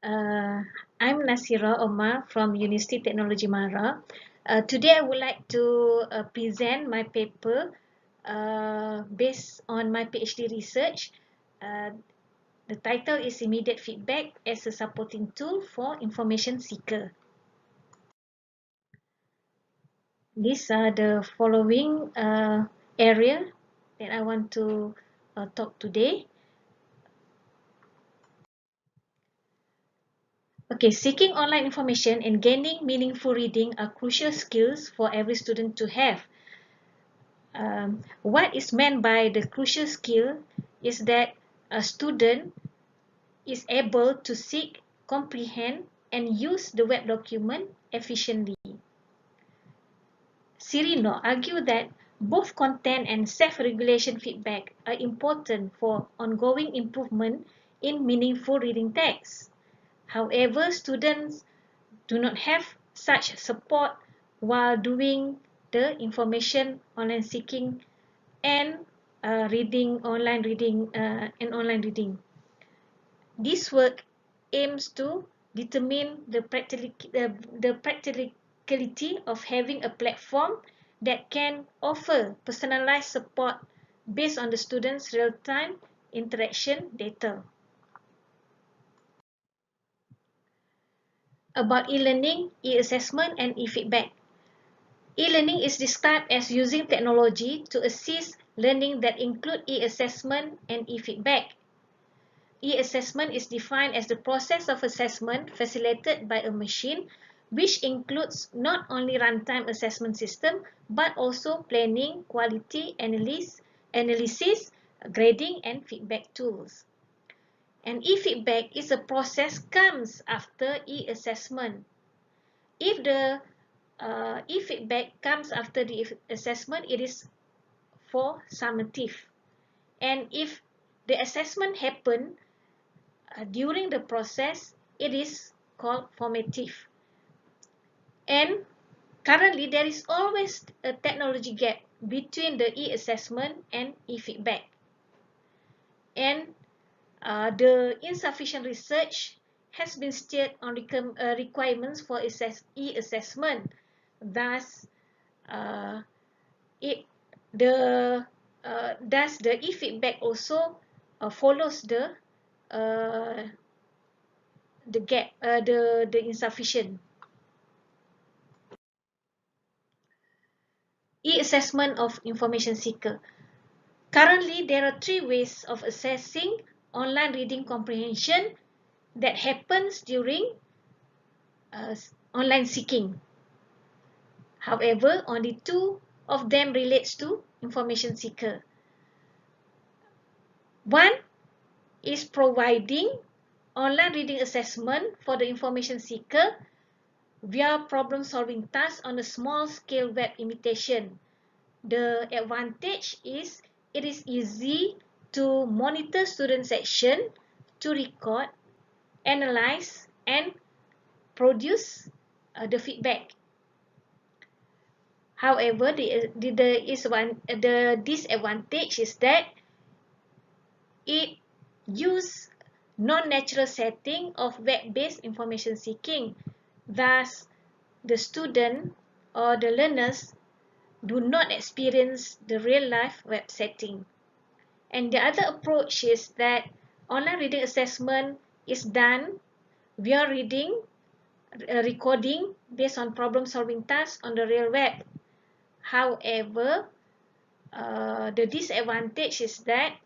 Uh, I'm Nasira Omar from University Technology Mara. Today I would like to present my paper based on my PhD research. Uh, the title is Immediate Feedback as a Supporting Tool for Information Seeker. These are the following area that I want to talk today. Okay, seeking online information and gaining meaningful reading are crucial skills for every student to have. What is meant by the crucial skill is that a student is able to seek, comprehend, and use the web document efficiently. Cirino argued that both content and self-regulation feedback are important for ongoing improvement in meaningful reading text. However, students do not have such support while doing the information online seeking and online reading. This work aims to determine the practicality of having a platform that can offer personalized support based on the students' real-time interaction data. About e-learning, e-assessment, and e-feedback. E-learning is described as using technology to assist learning that include e-assessment and e-feedback. E-assessment is defined as the process of assessment facilitated by a machine, which includes not only runtime assessment system, but also planning, quality analysis, grading, and feedback tools. And e-feedback is a process comes after e-assessment. If the e-feedback comes after the assessment, it is for summative. And if the assessment happen during the process, it is called formative. And currently, there is always a technology gap between the e-assessment and e-feedback. And the insufficient research has been steered on requirements for e-assessment. Thus, uh, it the thus the e-feedback also follows the gap, the insufficient. E-assessment of information seeker. Currently, there are three ways of assessing online reading comprehension that happens during online seeking. However, only two of them relates to information seeker. One is providing online reading assessment for the information seeker via problem-solving tasks on a small-scale web imitation. The advantage is it is easy to monitor student section, to record, analyze, and produce the feedback. However, the disadvantage is that it uses non-natural setting of web-based information seeking. Thus, the student or the learners do not experience the real-life web setting. And the other approach is that online reading assessment is done via recording based on problem-solving tasks on the real web. However, the disadvantage is that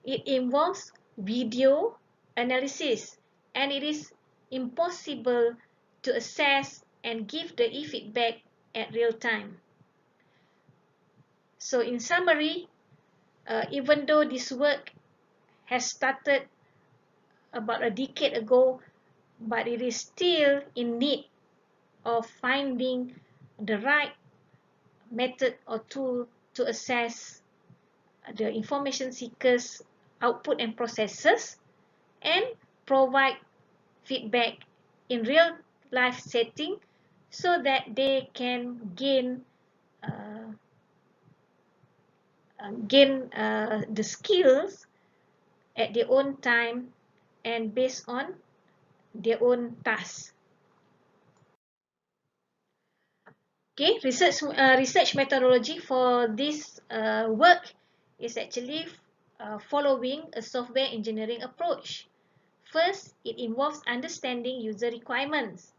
it involves video analysis and it is impossible to assess and give the e-feedback at real time. So in summary, even though this work has started about a decade ago, but it is still in need of finding the right method or tool to assess the information seekers' output and processes and provide feedback in real life setting so that they can gain the skills at their own time and based on their own tasks. Okay, research methodology for this work is actually following a software engineering approach. First, it involves understanding user requirements.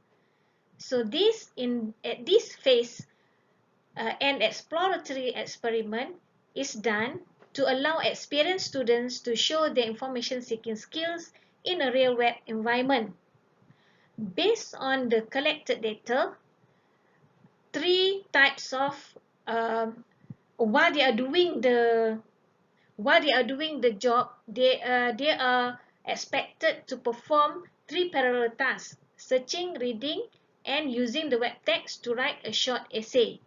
So at this phase, an exploratory experiment is done to allow experienced students to show their information seeking skills in a real web environment. Based on the collected data, three types of while they are doing the job, they are expected to perform three parallel tasks: searching, reading, and using the web text to write a short essay.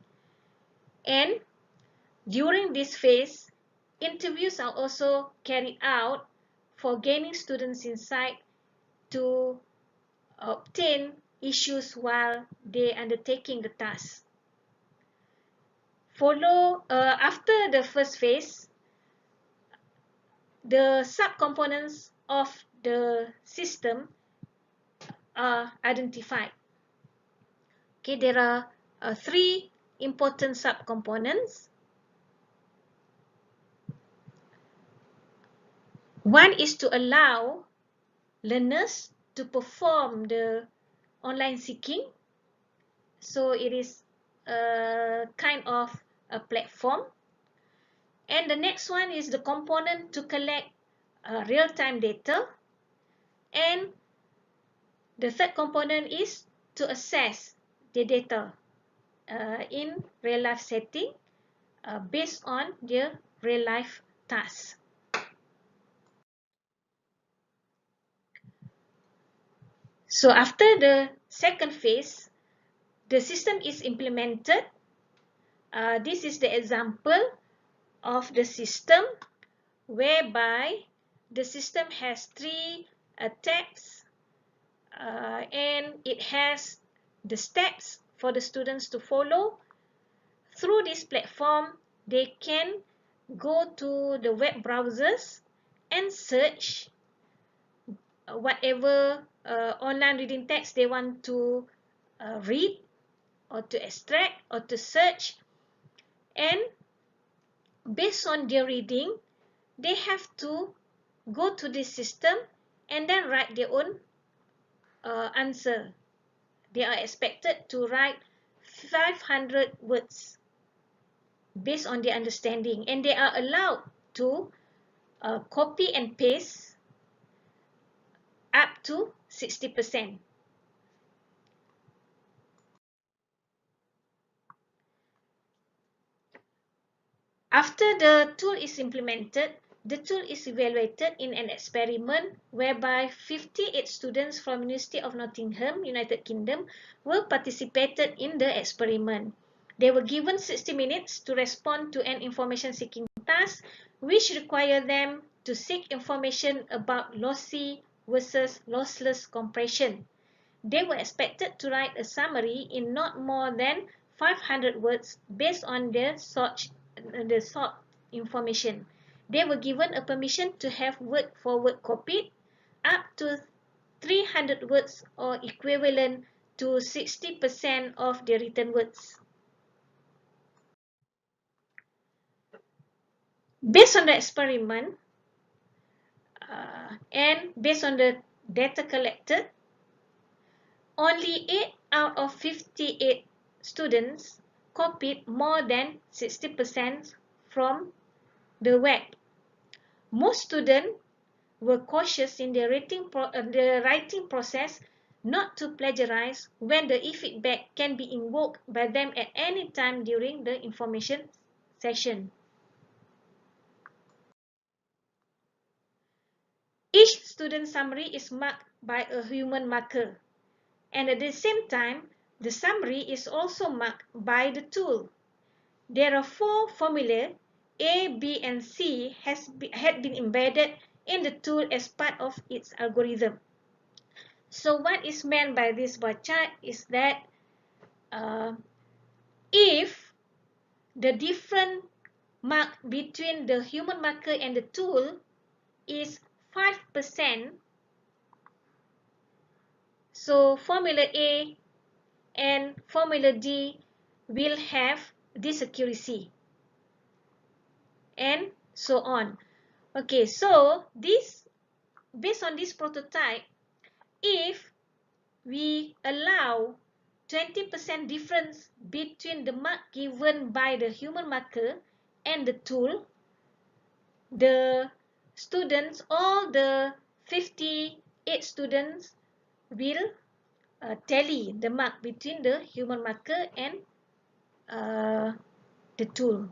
And during this phase, interviews are also carried out for gaining students' insight to obtain issues while they are undertaking the task. After the first phase, the subcomponents of the system are identified. Okay, there are three important subcomponents. One is to allow learners to perform the online seeking. So it is a kind of a platform. And the next one is the component to collect real-time data. And the third component is to assess the data in real-life setting based on their real-life tasks. So after the second phase, the system is implemented. This is the example of the system whereby the system has three tabs and it has the steps for the students to follow. Through this platform, they can go to the web browsers and search whatever online reading text they want to read or to extract or to search, and based on their reading, they have to go to this system and then write their own answer. They are expected to write 500 words based on their understanding, and they are allowed to copy and paste up to 60%. After the tool is implemented, the tool is evaluated in an experiment whereby 58 students from University of Nottingham, United Kingdom, were participated in the experiment. They were given 60 minutes to respond to an information-seeking task, which required them to seek information about lossy versus lossless compression. They were expected to write a summary in not more than 500 words based on the sought information. They were given a permission to have word for word copied up to 300 words or equivalent to 60% of the written words. Based on the experiment and based on the data collected, only 8 out of 58 students copied more than 60% from the web. Most students were cautious in the writing process not to plagiarize when the e-feedback can be invoked by them at any time during the information session. Each student summary is marked by a human marker, and at the same time, the summary is also marked by the tool. There are 4 formulae, A, B, and C had been embedded in the tool as part of its algorithm. So what is meant by this bar chart is that if the different mark between the human marker and the tool is 5%, So formula A and formula D will have this accuracy, and so on. Okay, so this, based on this prototype, if we allow 20% difference between the mark given by the human marker and the tool, the students, all the 58 students will tally the mark between the human marker and the tool.